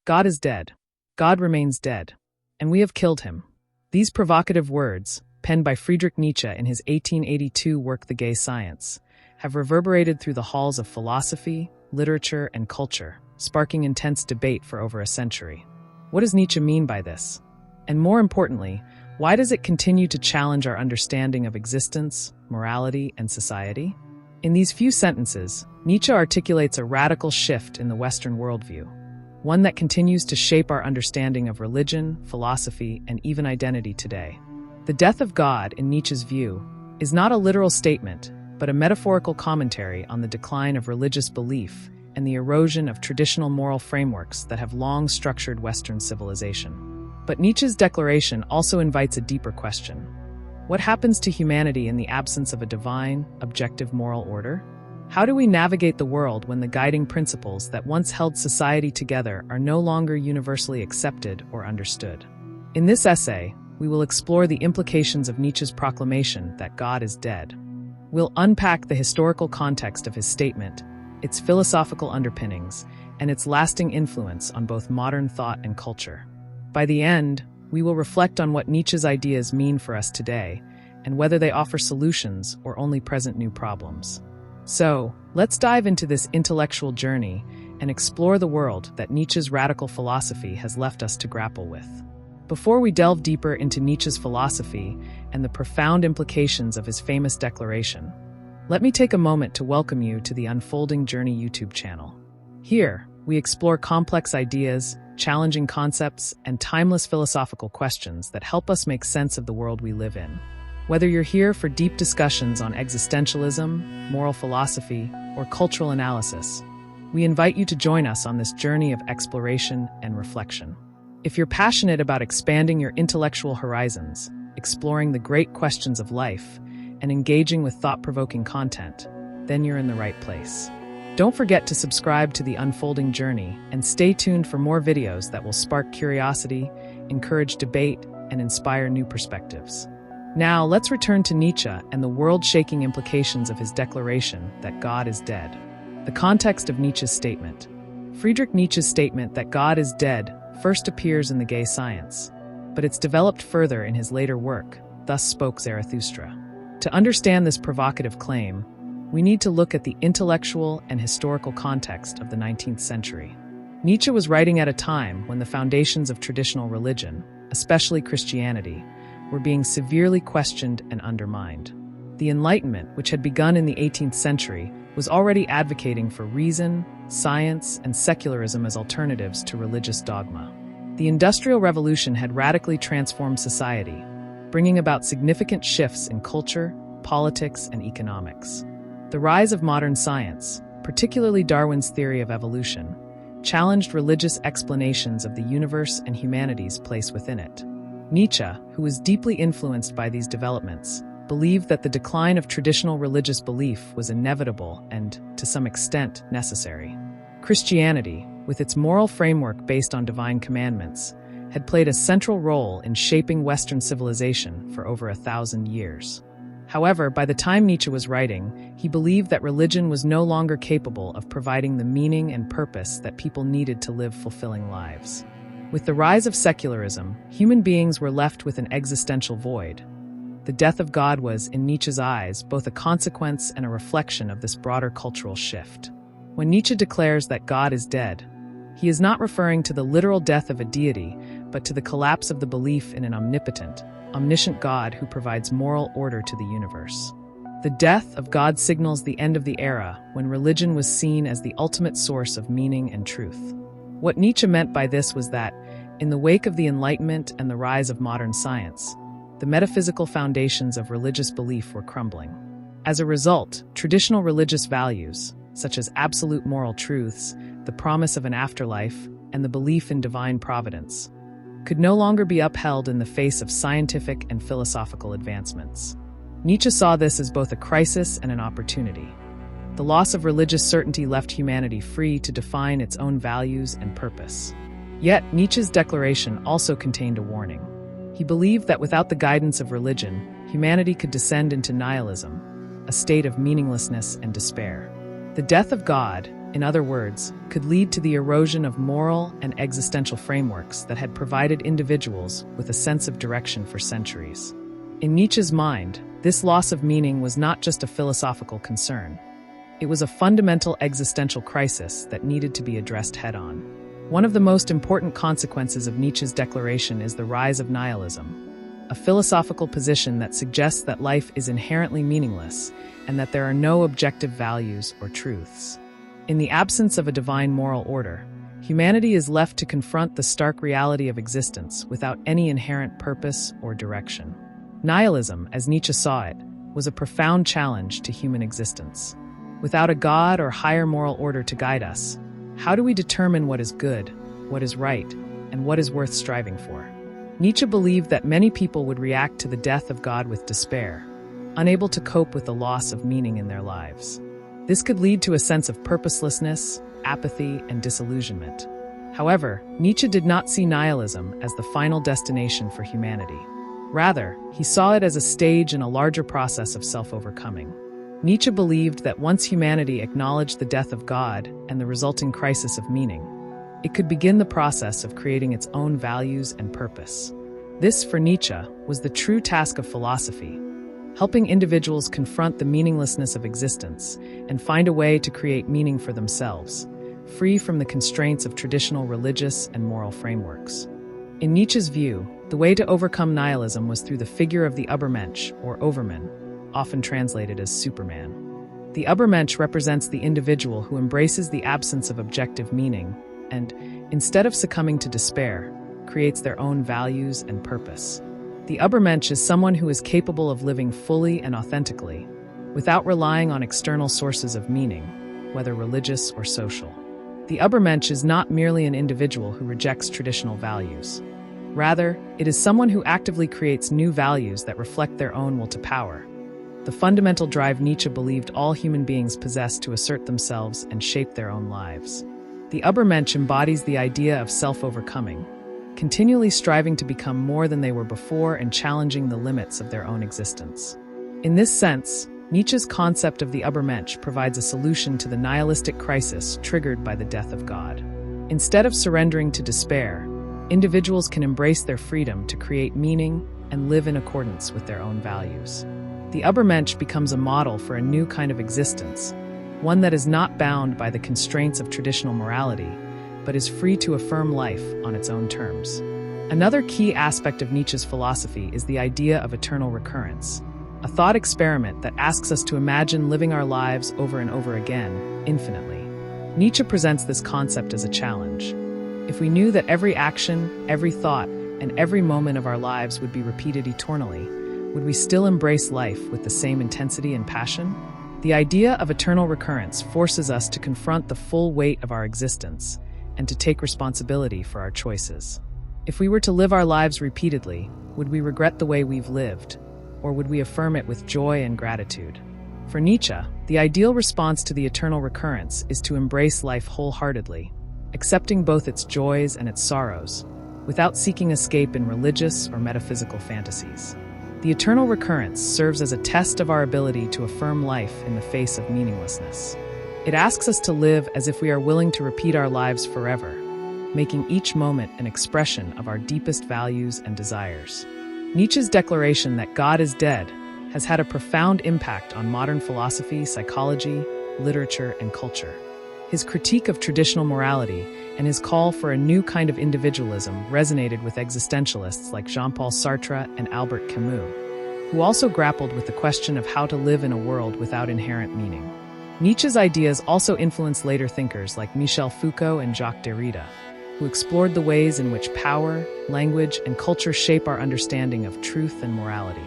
God is dead. God remains dead. And we have killed him. These provocative words, penned by Friedrich Nietzsche in his 1882 work The Gay Science, have reverberated through the halls of philosophy, literature, and culture, sparking intense debate for over a century. What does Nietzsche mean by this? And more importantly, why does it continue to challenge our understanding of existence, morality, and society? In these few sentences, Nietzsche articulates a radical shift in the Western worldview, one that continues to shape our understanding of religion, philosophy, and even identity today. The death of God, in Nietzsche's view, is not a literal statement, but a metaphorical commentary on the decline of religious belief and the erosion of traditional moral frameworks that have long structured Western civilization. But Nietzsche's declaration also invites a deeper question. What happens to humanity in the absence of a divine, objective moral order? How do we navigate the world when the guiding principles that once held society together are no longer universally accepted or understood? In this essay, we will explore the implications of Nietzsche's proclamation that God is dead. We'll unpack the historical context of his statement, its philosophical underpinnings, and its lasting influence on both modern thought and culture. By the end, we will reflect on what Nietzsche's ideas mean for us today, and whether they offer solutions or only present new problems. So, let's dive into this intellectual journey and explore the world that Nietzsche's radical philosophy has left us to grapple with. Before we delve deeper into Nietzsche's philosophy and the profound implications of his famous declaration, let me take a moment to welcome you to the Unfolding Journey YouTube channel. Here, we explore complex ideas, challenging concepts, and timeless philosophical questions that help us make sense of the world we live in. Whether you're here for deep discussions on existentialism, moral philosophy, or cultural analysis, we invite you to join us on this journey of exploration and reflection. If you're passionate about expanding your intellectual horizons, exploring the great questions of life, and engaging with thought-provoking content, then you're in the right place. Don't forget to subscribe to The Unfolding Journey and stay tuned for more videos that will spark curiosity, encourage debate, and inspire new perspectives. Now, let's return to Nietzsche and the world-shaking implications of his declaration that God is dead. The context of Nietzsche's statement. Friedrich Nietzsche's statement that God is dead first appears in The Gay Science, but it's developed further in his later work, Thus Spoke Zarathustra. To understand this provocative claim, we need to look at the intellectual and historical context of the 19th century. Nietzsche was writing at a time when the foundations of traditional religion, especially Christianity, were being severely questioned and undermined. The Enlightenment, which had begun in the 18th century, was already advocating for reason, science, and secularism as alternatives to religious dogma. The Industrial Revolution had radically transformed society, bringing about significant shifts in culture, politics, and economics. The rise of modern science, particularly Darwin's theory of evolution, challenged religious explanations of the universe and humanity's place within it. Nietzsche, who was deeply influenced by these developments, believed that the decline of traditional religious belief was inevitable and, to some extent, necessary. Christianity, with its moral framework based on divine commandments, had played a central role in shaping Western civilization for over 1,000 years. However, by the time Nietzsche was writing, he believed that religion was no longer capable of providing the meaning and purpose that people needed to live fulfilling lives. With the rise of secularism, human beings were left with an existential void. The death of God was, in Nietzsche's eyes, both a consequence and a reflection of this broader cultural shift. When Nietzsche declares that God is dead, he is not referring to the literal death of a deity, but to the collapse of the belief in an omnipotent, omniscient God who provides moral order to the universe. The death of God signals the end of the era when religion was seen as the ultimate source of meaning and truth. What Nietzsche meant by this was that, in the wake of the Enlightenment and the rise of modern science, the metaphysical foundations of religious belief were crumbling. As a result, traditional religious values, such as absolute moral truths, the promise of an afterlife, and the belief in divine providence, could no longer be upheld in the face of scientific and philosophical advancements. Nietzsche saw this as both a crisis and an opportunity. The loss of religious certainty left humanity free to define its own values and purpose. Yet, Nietzsche's declaration also contained a warning. He believed that without the guidance of religion, humanity could descend into nihilism, a state of meaninglessness and despair. The death of God, in other words, could lead to the erosion of moral and existential frameworks that had provided individuals with a sense of direction for centuries. In Nietzsche's mind, this loss of meaning was not just a philosophical concern. It was a fundamental existential crisis that needed to be addressed head-on. One of the most important consequences of Nietzsche's declaration is the rise of nihilism, a philosophical position that suggests that life is inherently meaningless and that there are no objective values or truths. In the absence of a divine moral order, humanity is left to confront the stark reality of existence without any inherent purpose or direction. Nihilism, as Nietzsche saw it, was a profound challenge to human existence. Without a God or higher moral order to guide us, how do we determine what is good, what is right, and what is worth striving for? Nietzsche believed that many people would react to the death of God with despair, unable to cope with the loss of meaning in their lives. This could lead to a sense of purposelessness, apathy, and disillusionment. However, Nietzsche did not see nihilism as the final destination for humanity. Rather, he saw it as a stage in a larger process of self-overcoming. Nietzsche believed that once humanity acknowledged the death of God and the resulting crisis of meaning, it could begin the process of creating its own values and purpose. This, for Nietzsche, was the true task of philosophy, helping individuals confront the meaninglessness of existence and find a way to create meaning for themselves, free from the constraints of traditional religious and moral frameworks. In Nietzsche's view, the way to overcome nihilism was through the figure of the Übermensch, or Overman, often translated as Superman. The Übermensch represents the individual who embraces the absence of objective meaning and, instead of succumbing to despair, creates their own values and purpose. The Übermensch is someone who is capable of living fully and authentically, without relying on external sources of meaning, whether religious or social. The Übermensch is not merely an individual who rejects traditional values. Rather, it is someone who actively creates new values that reflect their own will to power, the fundamental drive Nietzsche believed all human beings possess to assert themselves and shape their own lives. The Übermensch embodies the idea of self-overcoming, continually striving to become more than they were before and challenging the limits of their own existence. In this sense, Nietzsche's concept of the Übermensch provides a solution to the nihilistic crisis triggered by the death of God. Instead of surrendering to despair, individuals can embrace their freedom to create meaning and live in accordance with their own values. The Übermensch becomes a model for a new kind of existence, one that is not bound by the constraints of traditional morality, but is free to affirm life on its own terms. Another key aspect of Nietzsche's philosophy is the idea of eternal recurrence, a thought experiment that asks us to imagine living our lives over and over again, infinitely. Nietzsche presents this concept as a challenge. If we knew that every action, every thought, and every moment of our lives would be repeated eternally, would we still embrace life with the same intensity and passion? The idea of eternal recurrence forces us to confront the full weight of our existence and to take responsibility for our choices. If we were to live our lives repeatedly, would we regret the way we've lived, or would we affirm it with joy and gratitude? For Nietzsche, the ideal response to the eternal recurrence is to embrace life wholeheartedly, accepting both its joys and its sorrows, without seeking escape in religious or metaphysical fantasies. The eternal recurrence serves as a test of our ability to affirm life in the face of meaninglessness. It asks us to live as if we are willing to repeat our lives forever, making each moment an expression of our deepest values and desires. Nietzsche's declaration that God is dead has had a profound impact on modern philosophy, psychology, literature, and culture. His critique of traditional morality and his call for a new kind of individualism resonated with existentialists like Jean-Paul Sartre and Albert Camus, who also grappled with the question of how to live in a world without inherent meaning. Nietzsche's ideas also influenced later thinkers like Michel Foucault and Jacques Derrida, who explored the ways in which power, language, and culture shape our understanding of truth and morality.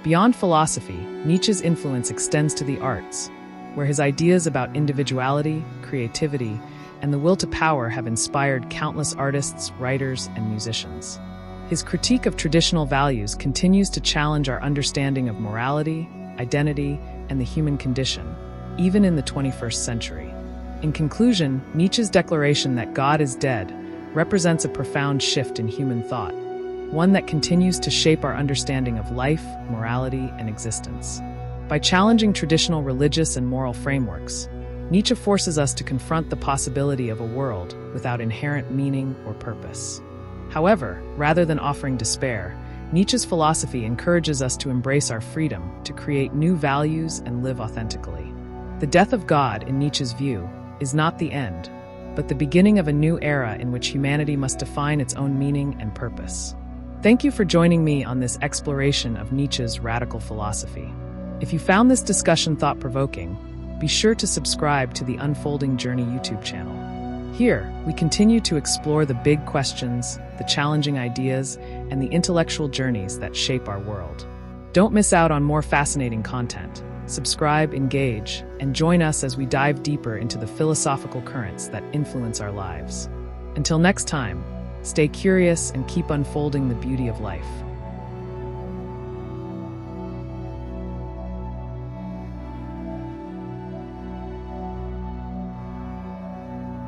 Beyond philosophy, Nietzsche's influence extends to the arts, where his ideas about individuality, creativity, and the will to power have inspired countless artists, writers, and musicians. His critique of traditional values continues to challenge our understanding of morality, identity, and the human condition, even in the 21st century. In conclusion, Nietzsche's declaration that God is dead represents a profound shift in human thought, one that continues to shape our understanding of life, morality, and existence. By challenging traditional religious and moral frameworks, Nietzsche forces us to confront the possibility of a world without inherent meaning or purpose. However, rather than offering despair, Nietzsche's philosophy encourages us to embrace our freedom to create new values and live authentically. The death of God, in Nietzsche's view, is not the end, but the beginning of a new era in which humanity must define its own meaning and purpose. Thank you for joining me on this exploration of Nietzsche's radical philosophy. If you found this discussion thought-provoking, be sure to subscribe to the Unfolding Journey YouTube channel. Here, we continue to explore the big questions, the challenging ideas, and the intellectual journeys that shape our world. Don't miss out on more fascinating content. Subscribe, engage, and join us as we dive deeper into the philosophical currents that influence our lives. Until next time, stay curious and keep unfolding the beauty of life.